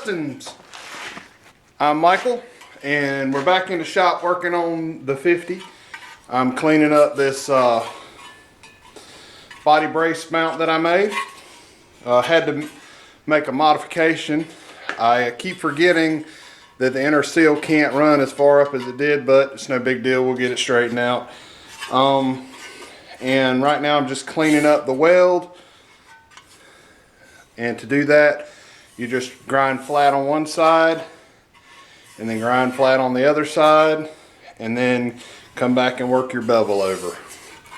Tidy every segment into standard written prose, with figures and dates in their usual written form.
Pistons. I'm Michael, and we're back in the shop working on the 50. I'm cleaning up this body brace mount that I made. Had to make a modification. I keep forgetting that the inner seal can't run as far up as it did, but it's no big deal. We'll get it straightened out. And right now I'm just cleaning up the weld. And to do that, you just grind flat on one side and then grind flat on the other side, and then come back and work your bevel over.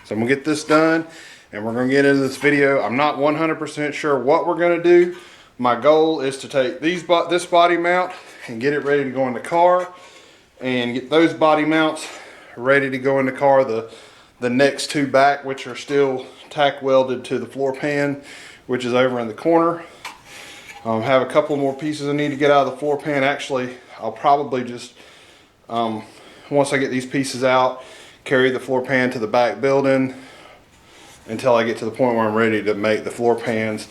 So I'm gonna get this done and we're gonna get into this video. I'm not 100% sure what we're gonna do. My goal is to take this body mount and get it ready to go in the car, and get those body mounts ready to go in the car. The next two back, which are still tack welded to the floor pan, which is over in the corner. Have a couple more pieces I need to get out of the floor pan. Actually, I'll probably just, once I get these pieces out, carry the floor pan to the back building until I get to the point where I'm ready to make the floor pans,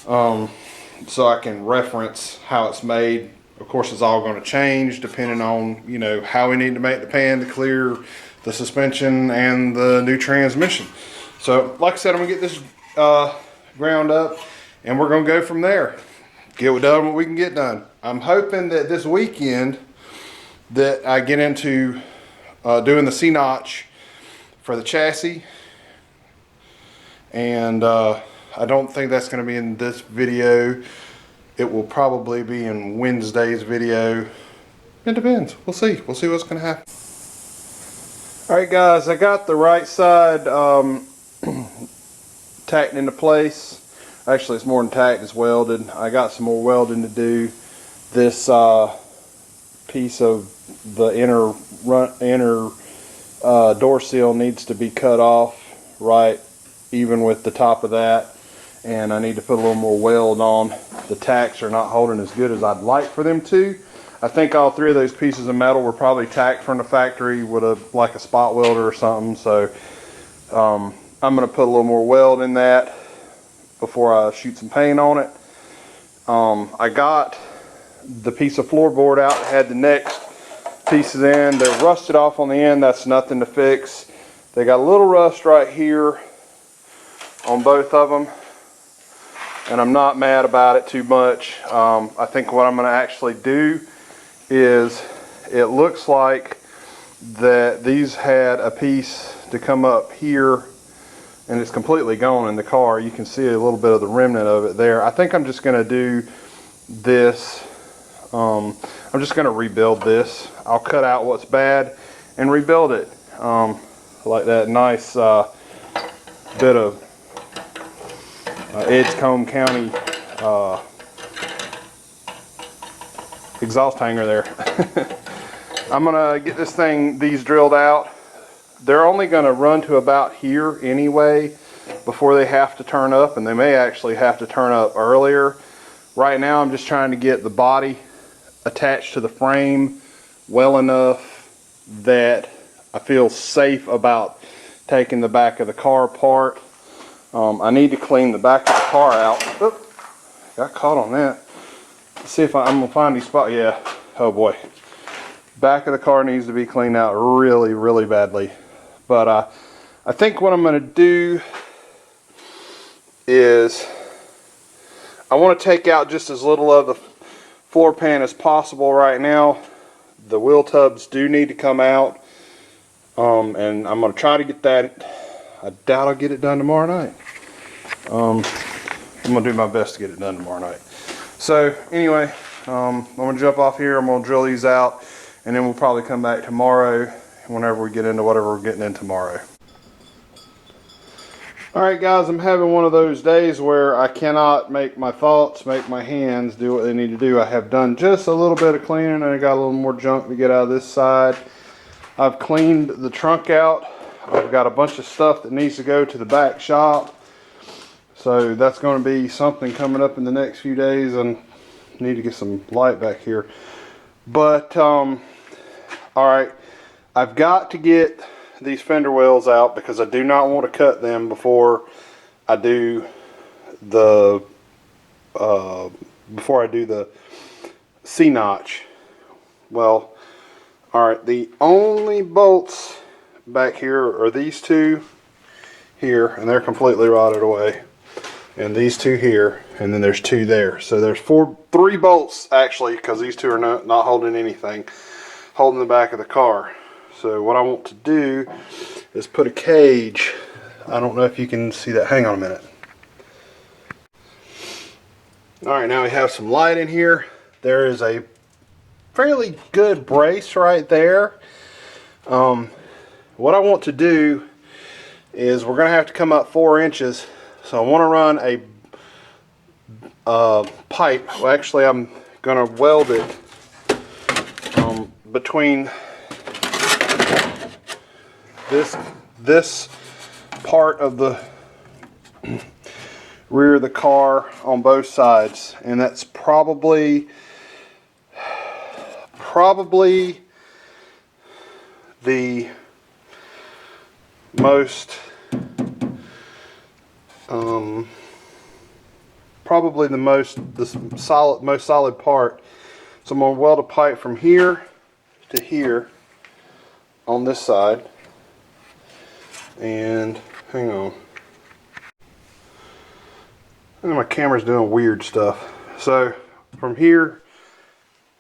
so I can reference how it's made. Of course, it's all going to change depending on, you know, how we need to make the pan to clear the suspension and the new transmission. So like I said, I'm gonna get this ground up and we're gonna go from there. Get done what we can get done. I'm hoping that this weekend that I get into doing the C-notch for the chassis, and I don't think that's going to be in this video. It will probably be in Wednesday's video. It depends. We'll see what's going to happen. Alright guys, I got the right side tacked into place. Actually, it's more than tacked, it's welded. I got some more welding to do. This piece of the inner door seal needs to be cut off right even with the top of that, and I need to put a little more weld on. The tacks are not holding as good as I'd like for them to. I think all three of those pieces of metal were probably tacked from the factory with like a spot welder or something. So I'm going to put a little more weld in that before I shoot some paint on it. I got the piece of floorboard out that had the next pieces in. They're rusted off on the end. That's nothing to fix. They got a little rust right here on both of them, and I'm not mad about it too much. I think what I'm going to actually do is, it looks like that these had a piece to come up here and it's completely gone in the car. You can see a little bit of the remnant of it there. I think I'm just going to do this. I'm just going to rebuild this. I'll cut out what's bad and rebuild it. Like that nice bit of Edgecombe County exhaust hanger there. I'm gonna get these drilled out. They're only gonna run to about here anyway before they have to turn up, and they may actually have to turn up earlier. Right now I'm just trying to get the body attached to the frame well enough that I feel safe about taking the back of the car apart. I need to clean the back of the car out. Oop, got caught on that. Let's see if I'm gonna find these spots. Yeah, oh boy. Back of the car needs to be cleaned out really, really badly. But I think what I'm gonna do is, I want to take out just as little of the floor pan as possible right now. The wheel tubs do need to come out, and I'm gonna try to get that. I doubt I'll get it done tomorrow night. I'm gonna do my best to get it done tomorrow night. So anyway, I'm gonna jump off here. I'm gonna drill these out, and then we'll probably come back tomorrow whenever we get into whatever we're getting in tomorrow. Alright guys, I'm having one of those days where I cannot make my thoughts, make my hands do what they need to do. I have done just a little bit of cleaning, and I got a little more junk to get out of this side. I've cleaned the trunk out. I've got a bunch of stuff that needs to go to the back shop. So that's going to be something coming up in the next few days, and need to get some light back here. But alright, I've got to get these fender wells out because I do not want to cut them before I do the before I do the C-notch. Well, alright, the only bolts back here are these two here, and they're completely rotted away. And these two here, and then there's two there. So there's three bolts actually, because these two are not holding anything, holding the back of the car. So what I want to do is put a cage. I don't know if you can see that. Hang on a minute. Alright, now we have some light in here. There is a fairly good brace right there. What I want to do is we're going to have to come up 4 inches. So I want to run a pipe. Well, actually, I'm going to weld it between this part of the rear of the car on both sides, and that's probably the most most solid part. So I'm going to weld a pipe from here to here on this side, and hang on, and my camera's doing weird stuff. So from here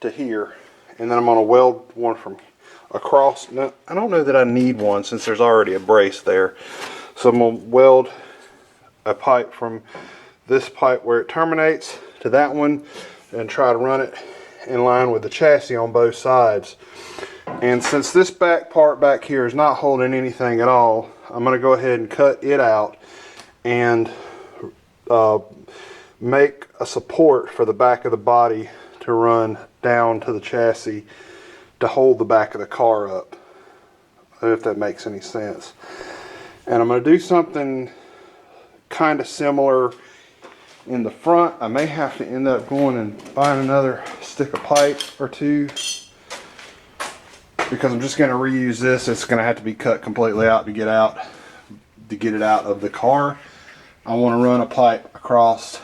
to here, and then I'm going to weld one from across. Now, I don't know that I need one since there's already a brace there. So I'm going to weld a pipe from this pipe where it terminates to that one and try to run it in line with the chassis on both sides. And since this back part back here is not holding anything at all, I'm going to go ahead and cut it out and make a support for the back of the body to run down to the chassis to hold the back of the car up, if that makes any sense. And I'm going to do something kind of similar in the front. I may have to end up going and buying another stick of pipe or two, because I'm just going to reuse this. It's going to have to be cut completely out to get it out of the car. I want to run a pipe across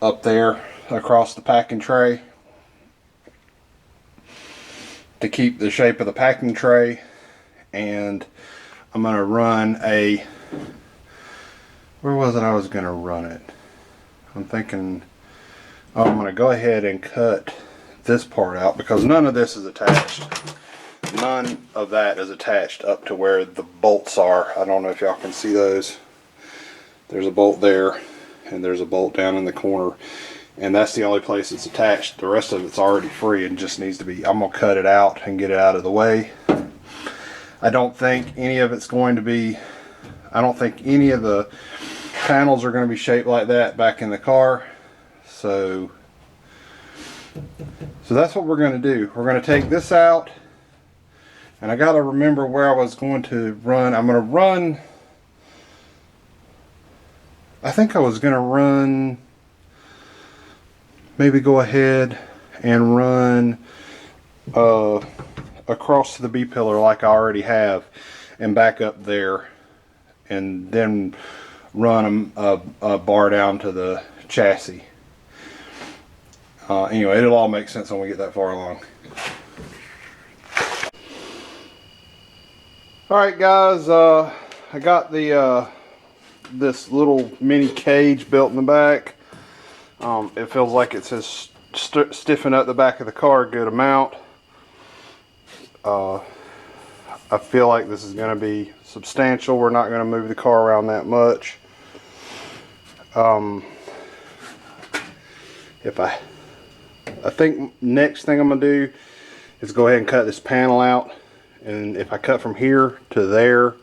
up there across the packing tray to keep the shape of the packing tray, and I'm going to run where was it I was going to run it? I'm thinking, oh, I'm going to go ahead and cut this part out, because none of this is attached. None of that is attached up to where the bolts are. I don't know if y'all can see those. There's a bolt there, and there's a bolt down in the corner, and that's the only place it's attached. The rest of it's already free and just needs to be, I'm going to cut it out and get it out of the way. I don't think any of it's going to be, I don't think any of the panels are going to be shaped like that back in the car. So that's what we're going to do. We're going to take this out, and I got to remember where I was going to run. I'm going to run, I think I was going to run, maybe go ahead and run across to the B-pillar like I already have, and back up there, and then run a bar down to the chassis. Anyway, it'll all make sense when we get that far along. Alright guys, I got this little mini cage built in the back. It feels like it says stiffen up the back of the car a good amount. I feel like this is going to be substantial. We're not going to move the car around that much. I think next thing I'm going to do is go ahead and cut this panel out. And if I cut from here to there,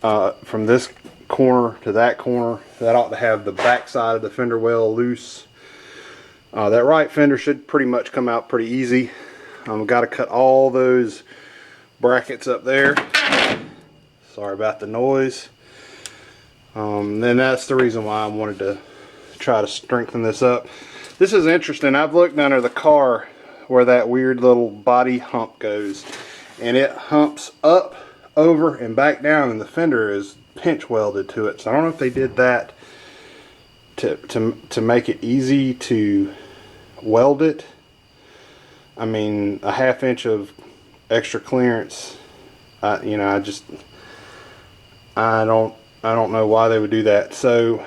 from this corner to that corner, that ought to have the back side of the fender well loose. That right fender should pretty much come out pretty easy. I've got to cut all those brackets up there. Sorry about the noise. Then that's the reason why I wanted to try to strengthen this up. This is interesting. I've looked under the car where that weird little body hump goes, and it humps up, over, and back down, and the fender is pinch welded to it. So I don't know if they did that to make it easy to weld it, I mean, a 1/2 inch of extra clearance, you know, I don't know why they would do that. So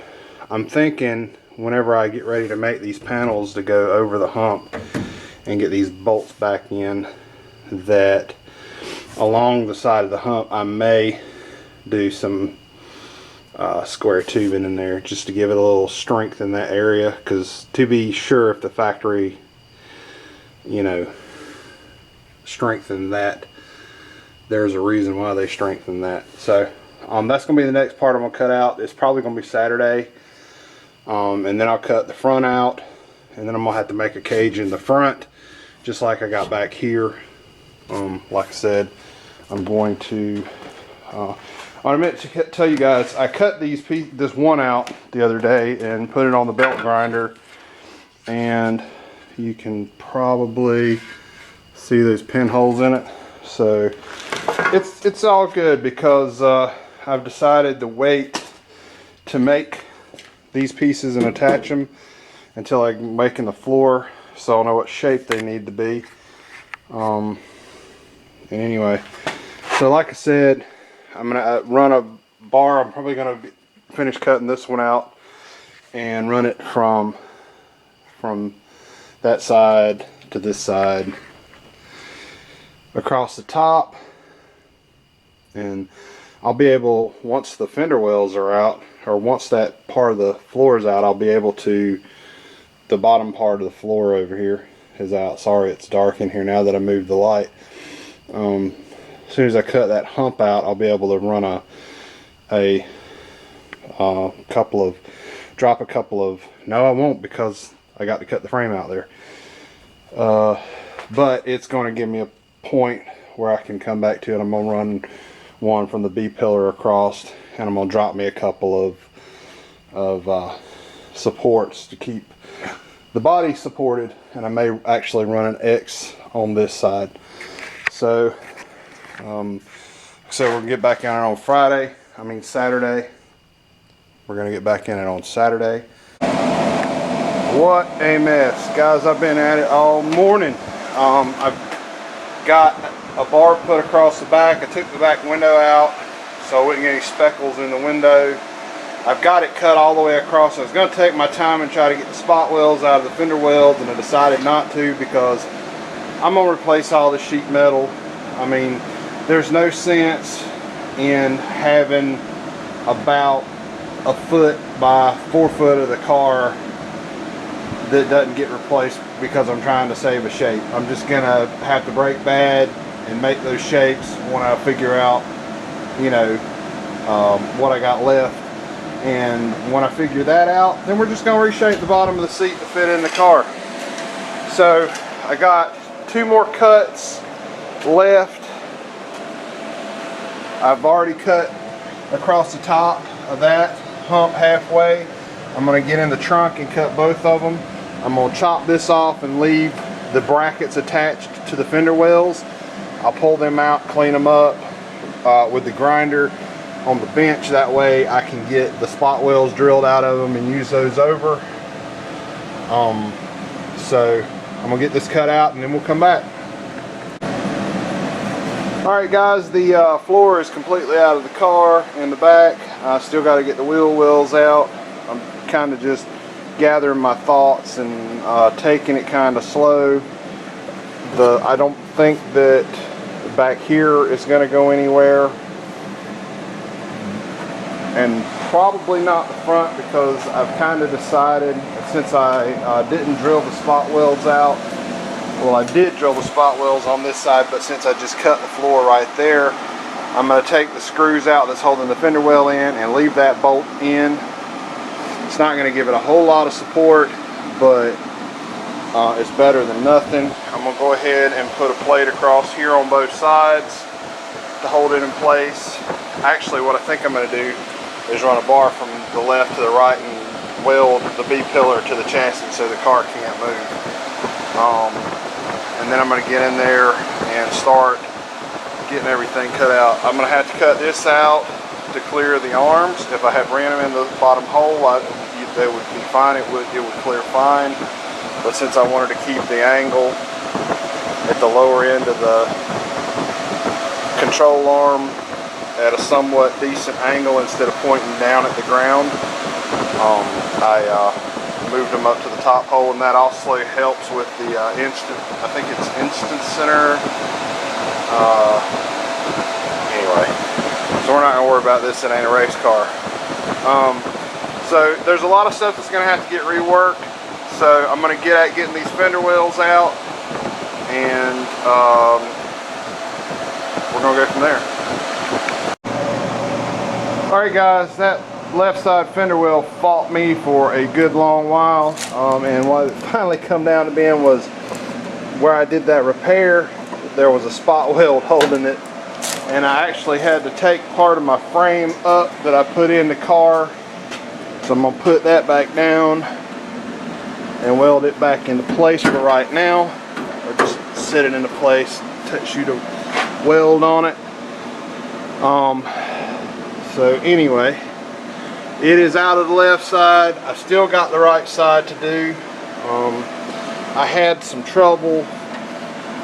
I'm thinking whenever I get ready to make these panels to go over the hump and get these bolts back in, that along the side of the hump I may do some square tubing in there just to give it a little strength in that area, because to be sure, if the factory, you know, strengthen that, there's a reason why they strengthen that. So that's gonna be the next part I'm gonna cut out. It's probably gonna be Saturday, and then I'll cut the front out, and then I'm gonna have to make a cage in the front just like I got back here. Like I said, I'm going to I meant to tell you guys, I cut this one out the other day and put it on the belt grinder, and you can probably see those pinholes in it. So it's all good, because I've decided to wait to make these pieces and attach them until I'm making the floor, so I'll know what shape they need to be. And anyway, so like I said, I'm gonna run a bar. I'm probably gonna finish cutting this one out and run it from that side to this side across the top, and I'll be able, once the fender wells are out, or once that part of the floor is out, I'll be able to, the bottom part of the floor over here is out. Sorry, it's dark in here now that I moved the light. As soon as I cut that hump out, I'll be able to run drop a couple of, no I won't, because I got to cut the frame out there. But it's going to give me a point where I can come back to it. I'm going to run one from the B pillar across, and I'm going to drop me a couple of supports to keep the body supported, and I may actually run an X on this side. So we're gonna get back in it on Saturday. We're gonna get back in it on Saturday. What a mess, guys. I've been at it all morning. I've got a bar put across the back. I took the back window out so I wouldn't get any speckles in the window. I've got it cut all the way across. I was going to take my time and try to get the spot welds out of the fender welds, and I decided not to, because I'm going to replace all the sheet metal. I mean, there's no sense in having about a foot by 4 foot of the car that doesn't get replaced because I'm trying to save a shape. I'm just going to have to break bad and make those shapes when I figure out, you know, what I got left. And when I figure that out, then we're just going to reshape the bottom of the seat to fit in the car. So I got 2 more cuts left. I've already cut across the top of that hump halfway. I'm going to get in the trunk and cut both of them. I'm going to chop this off and leave the brackets attached to the fender wells. I'll pull them out, clean them up with the grinder on the bench. That way I can get the spot wells drilled out of them and use those over. So I'm gonna get this cut out and then we'll come back. Alright guys, the floor is completely out of the car in the back. I still got to get the wheel wells out. I'm kind of just gathering my thoughts and taking it kind of slow. I don't think that back here is going to go anywhere, and probably not the front, because I've kind of decided, since I didn't drill the spot welds out, well, I did drill the spot welds on this side, but since I just cut the floor right there, I'm going to take the screws out that's holding the fender well in and leave that bolt in. It's not going to give it a whole lot of support, but it's better than nothing. I'm going to go ahead and put a plate across here on both sides to hold it in place. Actually, what I think I'm going to do is run a bar from the left to the right and weld the B pillar to the chassis so the car can't move. And then I'm going to get in there and start getting everything cut out. I'm going to have to cut this out to clear the arms. If I had ran them in the bottom hole, they would be fine, it would clear fine. But since I wanted to keep the angle at the lower end of the control arm at a somewhat decent angle instead of pointing down at the ground, I moved them up to the top hole, and that also helps with the I think it's instant center. Anyway, so we're not going to worry about this. It ain't a race car. So there's a lot of stuff that's going to have to get reworked. So I'm going to get at getting these fender wells out, and we're going to go from there. Alright guys, that left side fender well fought me for a good long while, and what it finally come down to being was where I did that repair, there was a spot weld holding it, and I actually had to take part of my frame up that I put in the car. So I'm going to put that back down and weld it back into place for right now, or just sit it into place, shoot a weld on it. So anyway, it is out of the left side. I still got the right side to do. I had some trouble.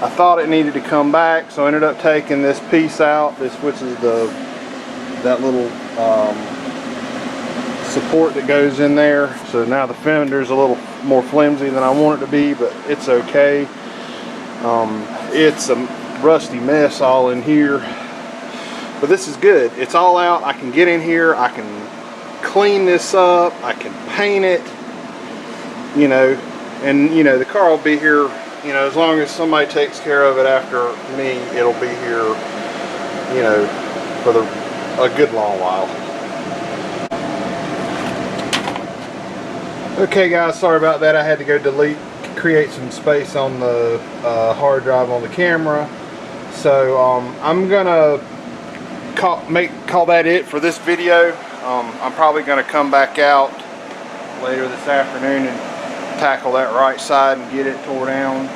I thought it needed to come back, so I ended up taking this piece out, which is that little support that goes in there. So now the fender's a little more flimsy than I want it to be, but it's okay. It's a rusty mess all in here, but this is good. It's all out. I can get in here, I can clean this up, I can paint it, you know, and you know, the car will be here, you know, as long as somebody takes care of it after me, it'll be here, you know, for a good long while. Okay guys, sorry about that. I had to go create some space on the hard drive on the camera. So I'm gonna call that it for this video. I'm probably gonna come back out later this afternoon and tackle that right side and get it tore down.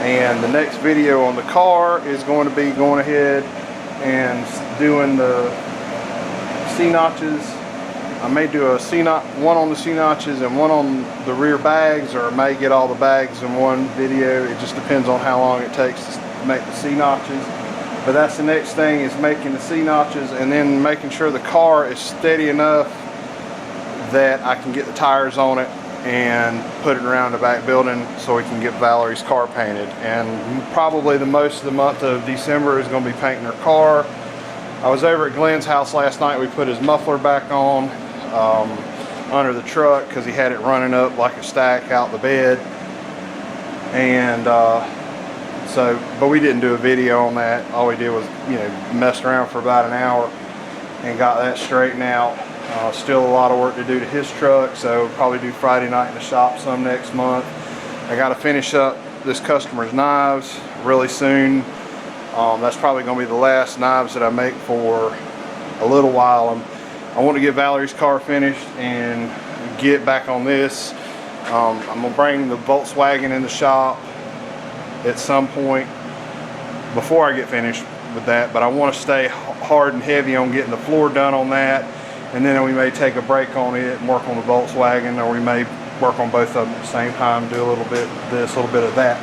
And the next video on the car is going to be going ahead and doing the C-notches. I may do a one on the C-notches and one on the rear bags, or I may get all the bags in one video. It just depends on how long it takes to make the C-notches. But that's the next thing, is making the C-notches and then making sure the car is steady enough that I can get the tires on it and put it around the back building so we can get Valerie's car painted. And probably the most of the month of December is going to be painting her car. I was over at Glenn's house last night. We put his muffler back on under the truck because he had it running up like a stack out the bed, and but we didn't do a video on that. All we did was, you know, messed around for about an hour and got that straightened out. Still a lot of work to do to his truck, so we'll probably do Friday night in the shop some next month. I got to finish up this customer's knives really soon. That's probably going to be the last knives that I make for a little while. I want to get Valerie's car finished and get back on this. I'm going to bring the Volkswagen in the shop at some point before I get finished with that, but I want to stay hard and heavy on getting the floor done on that, and then we may take a break on it and work on the Volkswagen, or we may work on both of them at the same time, do a little bit of this, a little bit of that.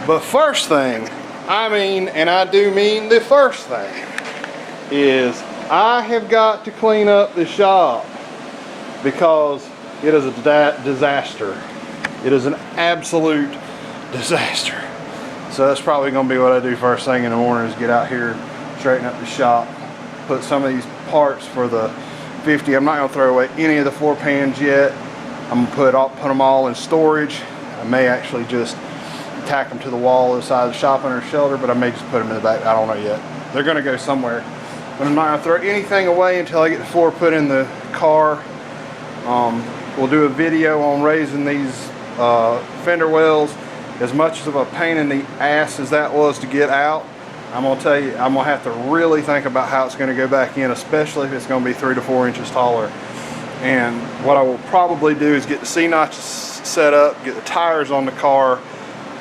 But first thing, I mean, and I do mean the first thing, is I have got to clean up the shop because it is a disaster. It is an absolute disaster. So that's probably going to be what I do first thing in the morning, is get out here, straighten up the shop, put some of these parts for the 50. I'm not going to throw away any of the floor pans yet. I'm going to put them all in storage. I may actually just tack them to the wall of the side of the shop under shelter, but I may just put them in the back. I don't know yet. They're going to go somewhere. But I'm not going to throw anything away until I get the floor put in the car. We'll do a video on raising these fender wells. As much of a pain in the ass as that was to get out, I'm going to tell you, I'm going to have to really think about how it's going to go back in, especially if it's going to be 3 to 4 inches taller. And what I will probably do is get the C-notches set up, get the tires on the car,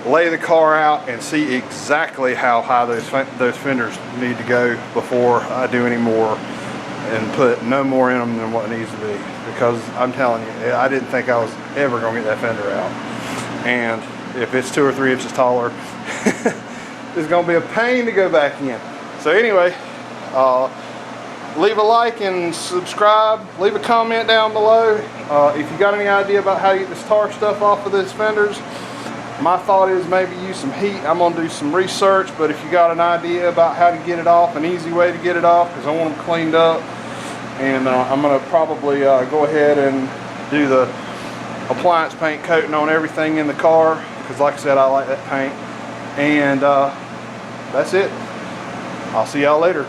lay the car out, and see exactly how high those fenders need to go before I do any more and put no more in them than what needs to be, because I'm telling you, I didn't think I was ever going to get that fender out. And if it's 2 or 3 inches taller, it's going to be a pain to go back in. So anyway, leave a like and subscribe. Leave a comment down below. If you got any idea about how to get this tar stuff off of these fenders, my thought is maybe use some heat. I'm going to do some research, but if you got an idea about how to get it off, an easy way to get it off, because I want them cleaned up, and I'm going to probably go ahead and do the appliance paint coating on everything in the car, because like I said, I like that paint. And that's it. I'll see y'all later.